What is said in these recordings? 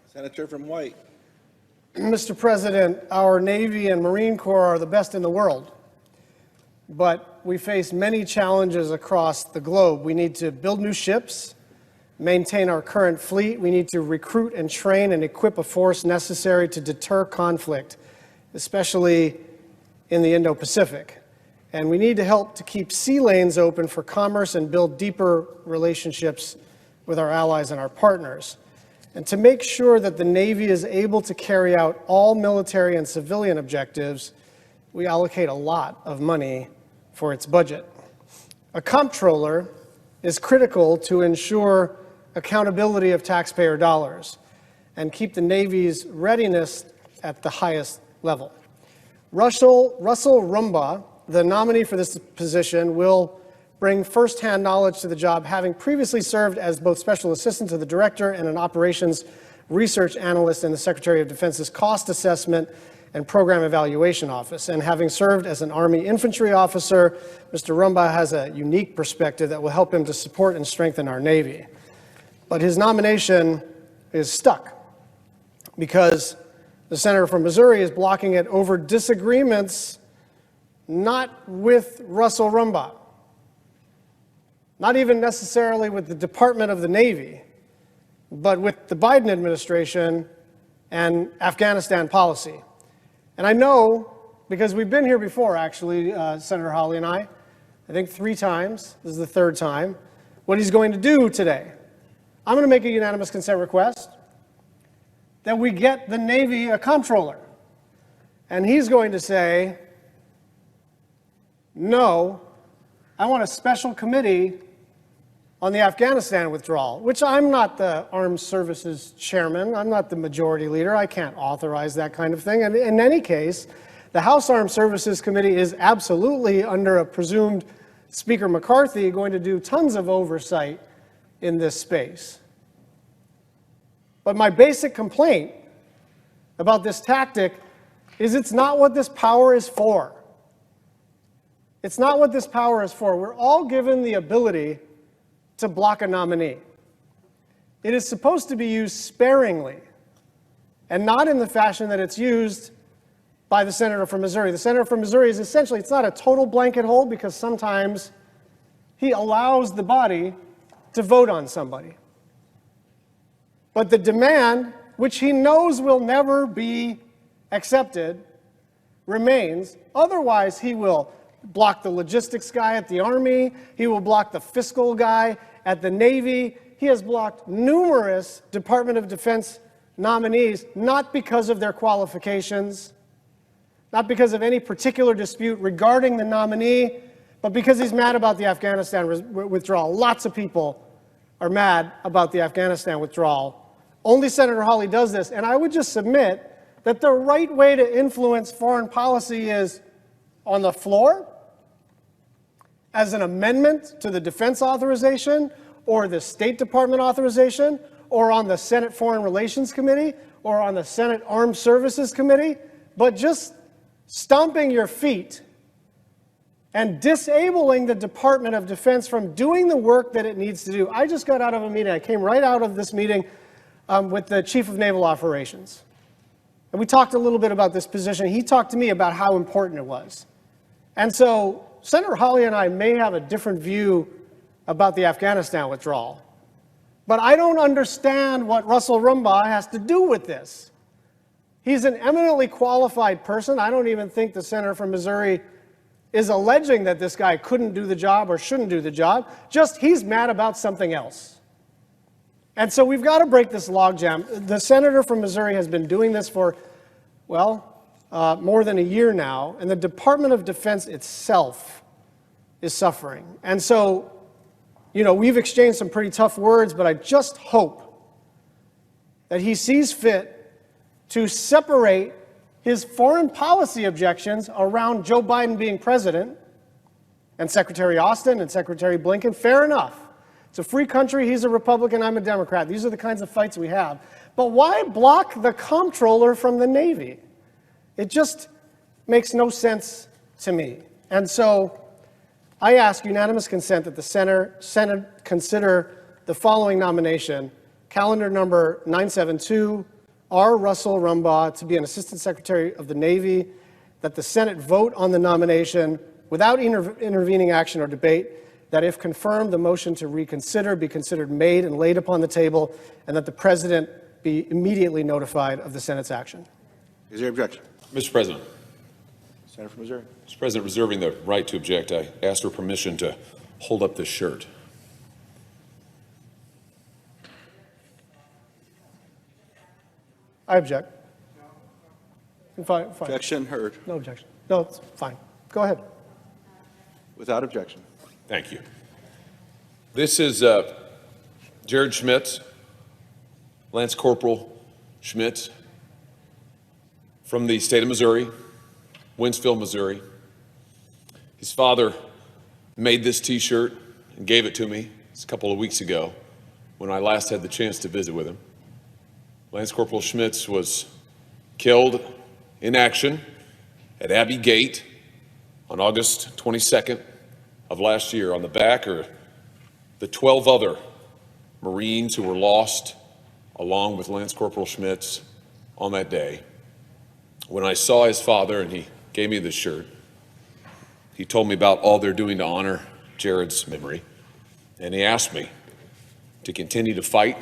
Senator from White. Mr. President, our Navy and Marine Corps are the best in the world, but we face many challenges across the globe. We need to build new ships, maintain our current fleet. We need to recruit and train and equip a force necessary to deter conflict, especially in the Indo-Pacific. And we need to help to keep sea lanes open for commerce and build deeper relationships with our allies and our partners. And to make sure that the Navy is able to carry out all military and civilian objectives, we allocate a lot of money for its budget. A comptroller is critical to ensure accountability of taxpayer dollars and keep the Navy's readiness at the highest level. Russell Rumbaugh, the nominee for this position, will bring firsthand knowledge to the job, having previously served as both special assistant to the director and an operations research analyst in the Secretary of Defense's Cost Assessment and Program Evaluation Office. And having served as an Army infantry officer, Mr. Rumbaugh has a unique perspective that will help him to support and strengthen our Navy. But his nomination is stuck because the senator from Missouri is blocking it over disagreements not with Russell Rumbaugh, not even necessarily with the Department of the Navy, but with the Biden administration and Afghanistan policy. And I know, because we've been here before, actually, Senator Hawley and I think 3 times, this is the 3rd time, what he's going to do today. I'm going to make a unanimous consent request that we get the Navy a comptroller. And he's going to say, no, I want a special committee on the Afghanistan withdrawal, which I'm not the Armed Services Chairman. I'm not the majority leader. I can't authorize that kind of thing. And in any case, the House Armed Services Committee is absolutely, under a presumed Speaker McCarthy, going to do tons of oversight in this space. But my basic complaint about this tactic is it's not what this power is for. It's not what this power is for. We're all given the ability to block a nominee. It is supposed to be used sparingly and not in the fashion that it's used by the senator from Missouri. The senator from Missouri is essentially, it's not a total blanket hold because sometimes he allows the body to vote on somebody. But the demand, which he knows will never be accepted, remains. Otherwise, he will block the logistics guy at the Army. He will block the fiscal guy at the Navy. He has blocked numerous Department of Defense nominees, not because of their qualifications, not because of any particular dispute regarding the nominee, but because he's mad about the Afghanistan withdrawal. Lots of people are mad about the Afghanistan withdrawal. Only Senator Hawley does this, and I would just submit that the right way to influence foreign policy is on the floor, as an amendment to the defense authorization or the State Department authorization, or on the Senate Foreign Relations Committee, or on the Senate Armed Services Committee, but just stomping your feet and disabling the Department of Defense from doing the work that it needs to do. I just got out of a meeting. I came right out of this meeting with the Chief of Naval Operations. And we talked a little bit about this position. He talked to me about how important it was. And so Senator Hawley and I may have a different view about the Afghanistan withdrawal, but I don't understand what Russell Rumbaugh has to do with this. He's an eminently qualified person. I don't even think the senator from Missouri is alleging that this guy couldn't do the job or shouldn't do the job, just he's mad about something else. And so we've got to break this logjam. The senator from Missouri has been doing this for, more than a year now, and the Department of Defense itself is suffering. And so, we've exchanged some pretty tough words, but I just hope that he sees fit to separate his foreign policy objections around Joe Biden being president and Secretary Austin and Secretary Blinken. Fair enough. It's a free country. He's a Republican. I'm a Democrat. These are the kinds of fights we have. But why block the comptroller from the Navy? It just makes no sense to me. And so I ask unanimous consent that the Senate consider the following nomination calendar number 972, R. Russell Rumbaugh to be an Assistant Secretary of the Navy, that the Senate vote on the nomination without intervening action or debate, that if confirmed, the motion to reconsider be considered made and laid upon the table, and that the President be immediately notified of the Senate's action. Is there objection? Mr. President. Senator from Missouri. Mr. President, reserving the right to object, I ask for permission to hold up this shirt. I object. Fine. Objection heard. No objection. No, it's fine. Go ahead. Without objection. Thank you. This is Jared Schmitz, Lance Corporal Schmitz, from the state of Missouri, Winsfield, Missouri. His father made this T-shirt and gave it to me a couple of weeks ago when I last had the chance to visit with him. Lance Corporal Schmitz was killed in action at Abbey Gate on August 22nd of last year. On the back are the 12 other Marines who were lost along with Lance Corporal Schmitz on that day. When I saw his father and he gave me this shirt, he told me about all they're doing to honor Jared's memory. And he asked me to continue to fight,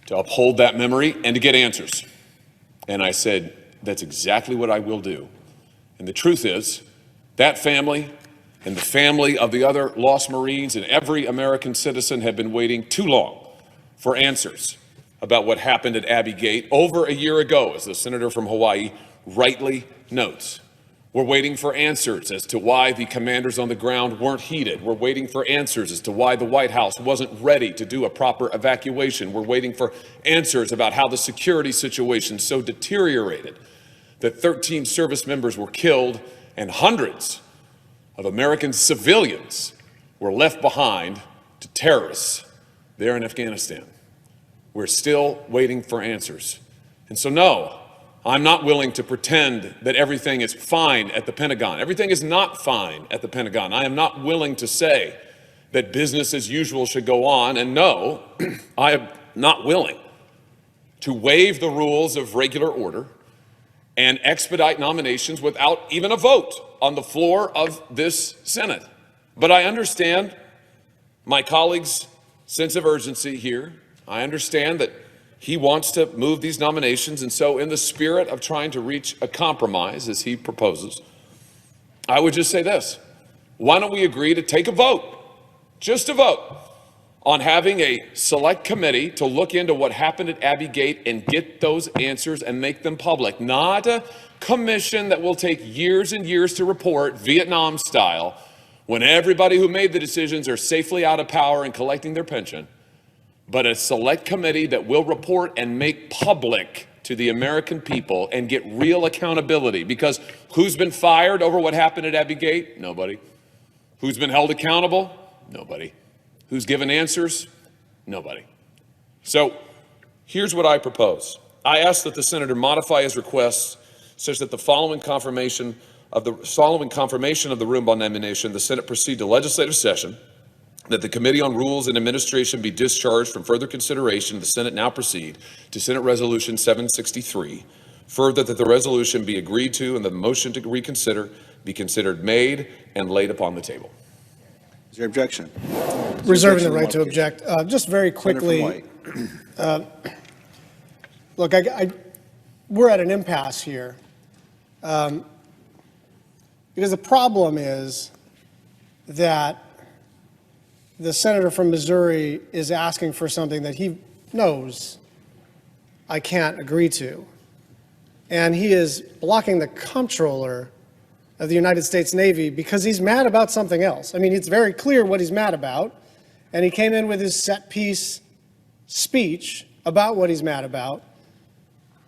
to uphold that memory, and to get answers. And I said, that's exactly what I will do. And the truth is, that family and the family of the other lost Marines and every American citizen have been waiting too long for answers about what happened at Abbey Gate over a year ago, as the senator from Hawaii rightly notes. We're waiting for answers as to why the commanders on the ground weren't heeded. We're waiting for answers as to why the White House wasn't ready to do a proper evacuation. We're waiting for answers about how the security situation so deteriorated that 13 service members were killed and hundreds of American civilians were left behind to terrorists there in Afghanistan. We're still waiting for answers. And so, no, I'm not willing to pretend that everything is fine at the Pentagon. Everything is not fine at the Pentagon. I am not willing to say that business as usual should go on. And no, I am not willing to waive the rules of regular order and expedite nominations without even a vote on the floor of this Senate. But I understand my colleague's sense of urgency here. I understand that he wants to move these nominations, and so in the spirit of trying to reach a compromise, as he proposes, I would just say this. Why don't we agree to take a vote, just a vote, on having a select committee to look into what happened at Abbey Gate and get those answers and make them public, not a commission that will take years and years to report, Vietnam style, when everybody who made the decisions are safely out of power and collecting their pension, but a select committee that will report and make public to the American people and get real accountability. Because who's been fired over what happened at Abbey Gate? Nobody. Who's been held accountable? Nobody. Who's given answers? Nobody. So here's what I propose. I ask that the senator modify his request such that the following confirmation of the Rumbaugh nomination, the Senate proceed to legislative session, that the Committee on Rules and Administration be discharged from further consideration. The Senate now proceed to Senate Resolution 763. Further, that the resolution be agreed to and the motion to reconsider be considered made and laid upon the table. Is there objection? Reserving the right to object. Just very quickly, look, we're at an impasse here because the problem is that the senator from Missouri is asking for something that he knows I can't agree to. And he is blocking the comptroller of the United States Navy because he's mad about something else. I mean, it's very clear what he's mad about. And he came in with his set piece speech about what he's mad about.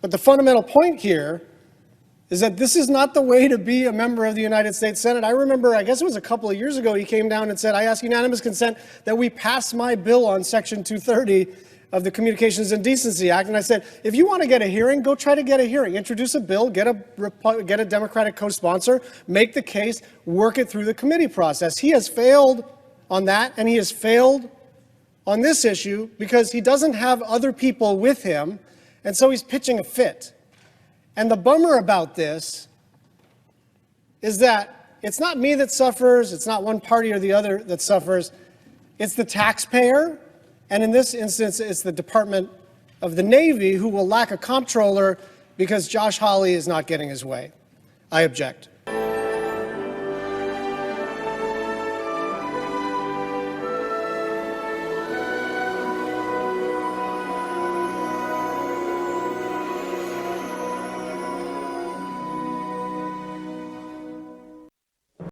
But the fundamental point here is that this is not the way to be a member of the United States Senate. I remember, I guess it was a couple of years ago, he came down and said, I ask unanimous consent that we pass my bill on Section 230 of the Communications and Decency Act. And I said, if you want to get a hearing, go try to get a hearing. Introduce a bill, get a Democratic co-sponsor, make the case, work it through the committee process. He has failed on that, and he has failed on this issue because he doesn't have other people with him, and so he's pitching a fit. And the bummer about this is that it's not me that suffers, it's not one party or the other that suffers, it's the taxpayer, and in this instance, it's the Department of the Navy who will lack a comptroller because Josh Hawley is not getting his way. I object.